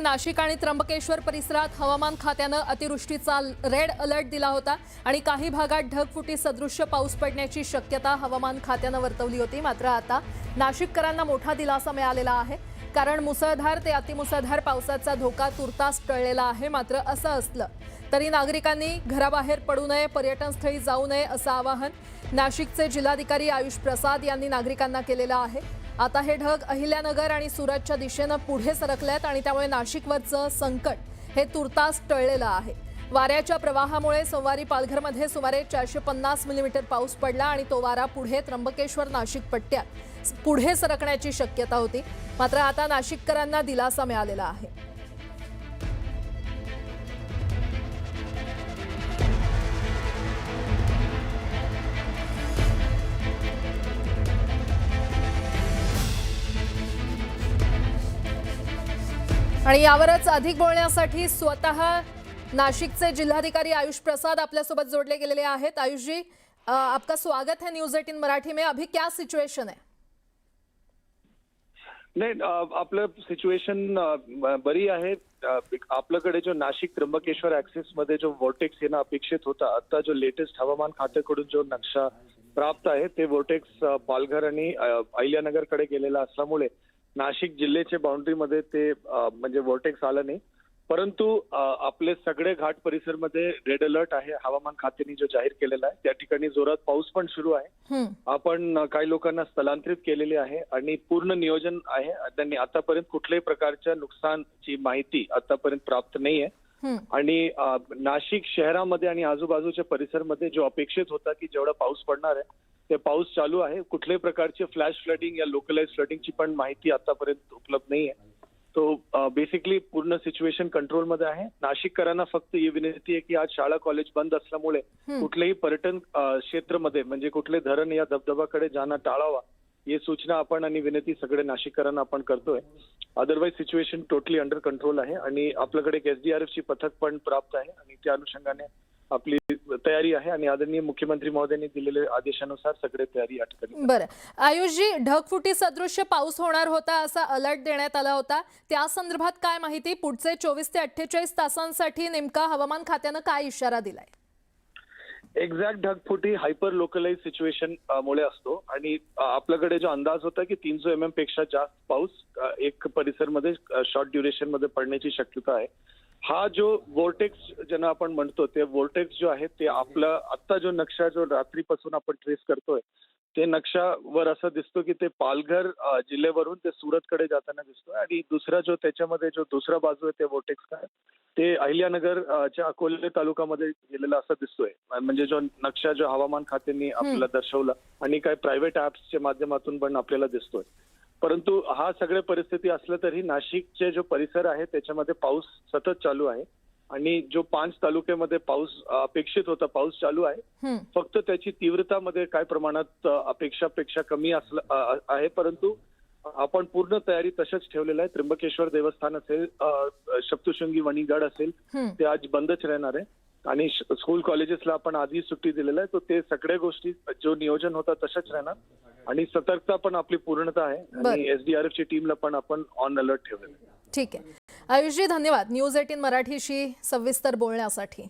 नाशिक आणि त्र्यंबकेश्वर परिसरात हवामान खात्यानं अतिवृष्टीचा रेड अलर्ट दिला होता आणि काही भागात ढगफुटी सदृश्य पाऊस पडण्याची शक्यता हवामान खात्यानं वर्तवली होती। मात्र आता नाशिककरांना मोठा दिलासा मिळालेला आहे, कारण मुसळधार ते अतिमुसळधार पावसाचा धोका तुर्तास टळलेला आहे। मात्र असं असलं तरी नागरिकांनी घराबाहेर पडू नये, पर्यटनस्थळी जाऊ नये असं आवाहन नाशिकचे जिल्हाधिकारी आयुष प्रसाद यांनी नागरिकांना केलेलं आहे। आता हे ढग अहिल्यानगर आणि सुरतच्या दिशेने पुढे सरकलेत आणि त्यामुळे नाशिकवरचं संकट हे तुर्तास टळलेलं आहे। वाऱ्याच्या प्रवाहामुळे सोमवारी पालघरमध्ये सुमारे 450 मिलीमीटर पाऊस पडला आणि तो वारा पुढे त्र्यंबकेश्वर नाशिक पट्ट्यात पुढे सरकण्याची शक्यता होती। मात्र आता नाशिककरांना दिलासा मिळालेला आहे। आणि यावरच अधिक बोलण्यासाठी स्वतः नाशिकचे जिल्हाधिकारी आयुष प्रसाद आपल्यासोबत जोडले गेलेले आहेत। आयुष जी, आपका स्वागत है न्यूज़ 18 मराठी में। अभी क्या सिचुएशन है? नाही, आपलं सिच्युएशन बरी आहे। आपल्याकडे जो नाशिक त्र्यंबकेश्वर ऍक्सिस मध्ये जो वॉर्टेक्स येणं अपेक्षित होता, आता जो लेटेस्ट हवामान खात्याकडून जो नक्षा प्राप्त आहे ते वॉर्टेक्स पालघर आणि अहिल्यानगरकडे गेलेला असल्यामुळे नाशिक जिल्ह्याच्या बाउंड्रीमध्ये ते म्हणजे वॉर्टेक्स आलं नाही। परंतु आपले सगळे घाट परिसरमध्ये रेड अलर्ट आहे, हवामान खात्याने जो जाहीर केलेला आहे। त्या ठिकाणी जोरात पाऊस पण सुरू आहे। आपण काही लोकांना स्थलांतरित केलेले आहे आणि पूर्ण नियोजन आहे। त्यांनी आतापर्यंत कुठल्याही प्रकारच्या नुकसानची माहिती आतापर्यंत प्राप्त नाही आहे। आणि नाशिक शहरामध्ये आणि आजूबाजूच्या परिसरमध्ये जो अपेक्षित होता की जेवढा पाऊस पडणार आहे ते पाऊस चालू आहे। कुठल्याही प्रकारचे फ्लॅश फ्लडिंग या लोकलाइज फ्लडिंगची पण माहिती आतापर्यंत उपलब्ध नाही आहे। तो बेसिकली पूर्ण सिच्युएशन कंट्रोलमध्ये आहे। नाशिककरांना फक्त ही विनंती आहे की आज शाळा कॉलेज बंद असल्यामुळे कुठलेही पर्यटन क्षेत्रामध्ये म्हणजे कुठले धरण या धबधबाकडे जाणं टाळावा, ही सूचना आपण आणि विनंती सगळे नाशिककरांना आपण करतोय। Otherwise situation totally under control आहे आणि आपल्याकडे एक SDRF ची पथक पण प्राप्त आहे आणि त्या अनुषंगाने आपली तयारी आहे आणि आदरणीय मुख्यमंत्री महोदयांनी दिलेल्या आदेशानुसार सगळे तयारी या ठिकाणी। बरं आयुष जी, ढगफुटी सदृश्य पाऊस होणार होता असा अलर्ट देण्यात आला होता, त्या संदर्भात काय माहिती? पुढचे 24 ते 48 तासांसाठी नेमका हवामान खात्याने काय इशारा दिलाय? एक्झॅक्ट ढगफुटी हायपर लोकलाइज सिच्युएशन मुळे असतो आणि आपल्याकडे जो अंदाज होता की 300 mm पेक्षा जास्त पाऊस एक परिसरमध्ये शॉर्ट ड्युरेशन मध्ये पडण्याची शक्यता आहे। हा जो वॉर्टेक्स ज्यांना आपण म्हणतो ते वॉर्टेक्स जो आहे ते आपला आता जो नक्षा जो रात्रीपासून आपण ट्रेस करतोय ते नक्षावर असं दिसतो की ते पालघर जिल्ह्यावरून ते सुरतकडे जाताना दिसतोय आणि दुसरा जो त्याच्यामध्ये जो दुसरा बाजू आहे ते वॉर्टेक्स काय ते अहिल्यानगर च्या अकोले तालुक्यामध्ये गेलेला असं दिसतोय। म्हणजे जो नक्षा जो हवामान खात्याने आपल्याला दर्शवला आणि काही प्रायव्हेट ऍप्सच्या माध्यमातून पण आपल्याला दिसतोय। परंतु हा सगळ्या परिस्थिती असलं तरी नाशिकचे जो परिसर आहे त्याच्यामध्ये पाऊस सतत चालू आहे आणि जो 5 तालुक्यामध्ये पाऊस अपेक्षित होता पाऊस चालू आहे। फक्त त्याची तीव्रतामध्ये काय प्रमाणात अपेक्षापेक्षा कमी आहे, परंतु आपण पूर्ण तयारी तशाच ठेवलेला आहे। त्र्यंबकेश्वर देवस्थान असेल, सप्तशृंगी वणीगड असेल ते आज बंदच राहणार आहे आणि स्कूल कॉलेजेसला आपण आधी सुट्टी दिलेला आहे। तो ते सगळ्या गोष्टी जो नियोजन होता तशाच राहणार आणि सतर्कता पण आपली पूर्णता आहे आणि SDRF ची टीमला पण आपण ऑन अलर्ट ठेवलेलं आहे। ठीक आहे आयुष जी, धन्यवाद न्यूज़ 18 मराठीशी सविस्तर बोलण्यासाठी।